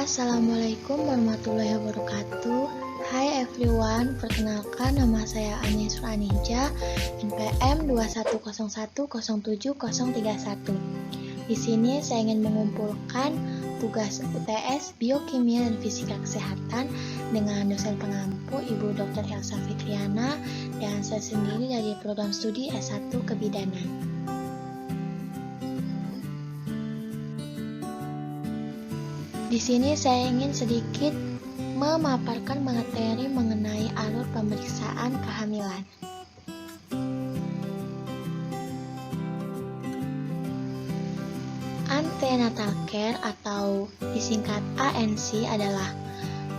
Assalamualaikum warahmatullahi wabarakatuh. Hai everyone, perkenalkan nama saya Ania Suranija, NPM 2101070031. Di sini saya ingin mengumpulkan tugas UTS Biokimia dan Fisika Kesehatan dengan dosen pengampu Ibu Dr. Elsa Fitriana dan saya sendiri dari program studi S1 Kebidanan. Di sini saya ingin sedikit memaparkan materi mengenai alur pemeriksaan kehamilan. Antenatal care atau disingkat ANC adalah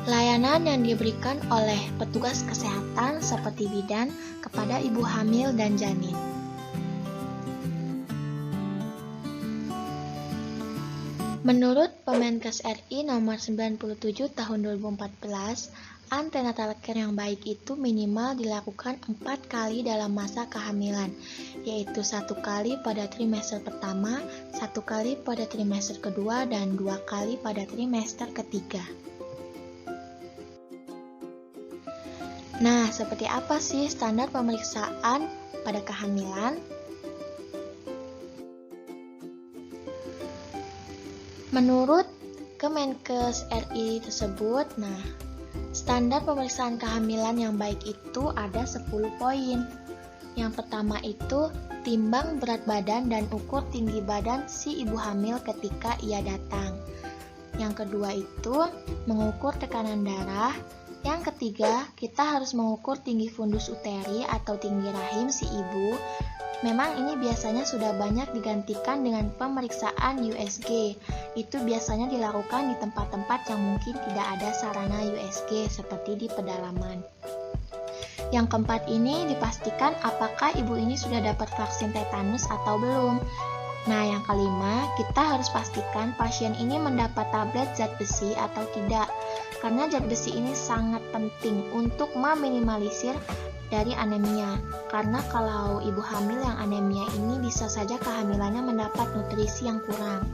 layanan yang diberikan oleh petugas kesehatan seperti bidan kepada ibu hamil dan janin. Menurut Permenkes RI nomor 97 tahun 2014, antenatal care yang baik itu minimal dilakukan 4 kali dalam masa kehamilan, yaitu 1 kali pada trimester pertama, 1 kali pada trimester kedua, dan 2 kali pada trimester ketiga. Nah, seperti apa sih standar pemeriksaan pada kehamilan? Menurut Kemenkes RI tersebut, standar pemeriksaan kehamilan yang baik itu ada 10 poin. Yang pertama itu timbang berat badan dan ukur tinggi badan si ibu hamil ketika ia datang. Yang kedua itu mengukur tekanan darah. Yang ketiga, kita harus mengukur tinggi fundus uteri atau tinggi rahim si ibu. Memang ini biasanya sudah banyak digantikan dengan pemeriksaan USG. Itu biasanya dilakukan di tempat-tempat yang mungkin tidak ada sarana USG seperti di pedalaman. Yang keempat ini dipastikan apakah ibu ini sudah dapat vaksin tetanus atau belum. Nah, yang kelima, kita harus pastikan pasien ini mendapat tablet zat besi atau tidak. Karena zat besi ini sangat penting untuk meminimalisir dari anemia, karena kalau ibu hamil yang anemia ini bisa saja kehamilannya mendapat nutrisi yang kurang.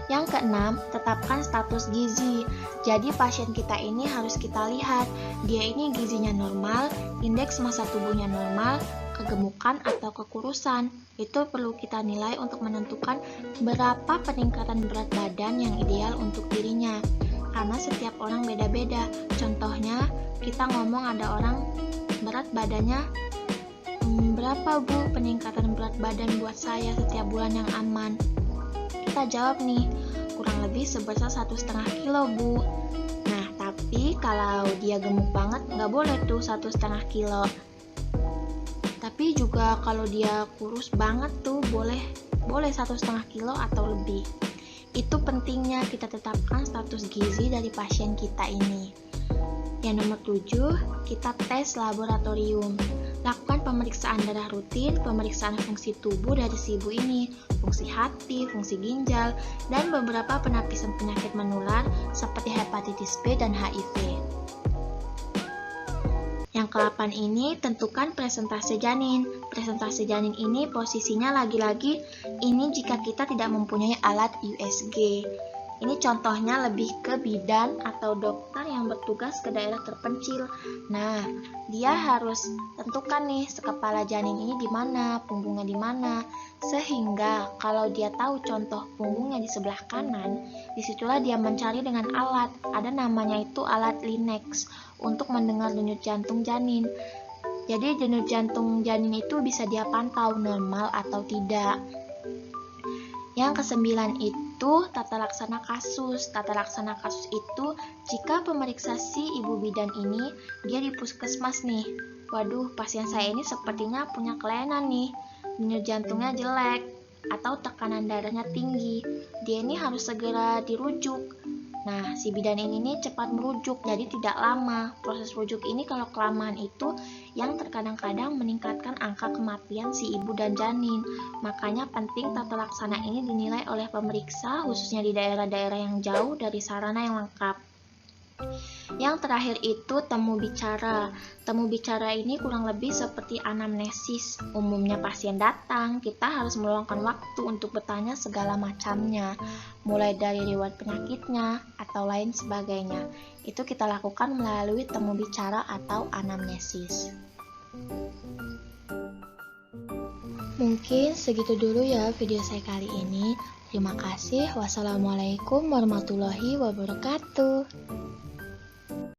Yang keenam, tetapkan status gizi. Jadi pasien kita ini harus kita lihat, dia ini gizinya normal, indeks massa tubuhnya normal, kegemukan atau kekurusan. Itu perlu kita nilai untuk menentukan berapa peningkatan berat badan yang ideal untuk dirinya. Karena setiap orang beda-beda. Contohnya, kita ngomong ada orang berat badannya berapa bu peningkatan berat badan buat saya setiap bulan yang aman? Kita jawab nih, kurang lebih sebesar 1,5 kilo bu. Nah, tapi kalau dia gemuk banget nggak boleh tuh 1,5 kilo. Tapi juga kalau dia kurus banget tuh boleh 1,5 kilo atau lebih. Itu pentingnya kita tetapkan status gizi dari pasien kita ini. Yang nomor 7, kita tes laboratorium. Lakukan pemeriksaan darah rutin, pemeriksaan fungsi tubuh dari si ibu ini, fungsi hati, fungsi ginjal, dan beberapa penapisan penyakit menular seperti hepatitis B dan HIV. Yang ke-8 ini, tentukan presentase janin. Presentase janin ini posisinya lagi-lagi ini jika kita tidak mempunyai alat USG. Ini contohnya lebih ke bidan atau dokter yang bertugas ke daerah terpencil. Nah, dia harus tentukan nih sekepala janin ini di mana, punggungnya di mana. Sehingga kalau dia tahu contoh punggungnya di sebelah kanan, disitulah dia mencari dengan alat. Ada namanya itu alat Linex untuk mendengar denyut jantung janin. Jadi denyut jantung janin itu bisa dia pantau normal atau tidak. Yang ke-9 itu tata laksana kasus. Tata laksana kasus itu jika pemeriksa si ibu bidan ini dia di puskesmas nih. Waduh, pasien saya ini sepertinya punya kelainan nih. Denyut jantungnya jelek atau tekanan darahnya tinggi. Dia ini harus segera dirujuk. Nah, si bidan ini cepat merujuk, jadi tidak lama. Proses rujuk ini kalau kelamaan itu yang terkadang-kadang meningkatkan angka kematian si ibu dan janin. Makanya penting tata laksana ini dinilai oleh pemeriksa, khususnya di daerah-daerah yang jauh dari sarana yang lengkap. Yang terakhir itu temu bicara. Temu bicara ini kurang lebih seperti anamnesis. Umumnya pasien datang, kita harus meluangkan waktu untuk bertanya segala macamnya, mulai dari riwayat penyakitnya atau lain sebagainya. Itu kita lakukan melalui temu bicara atau anamnesis. Mungkin segitu dulu ya video saya kali ini. Terima kasih. Wassalamualaikum warahmatullahi wabarakatuh.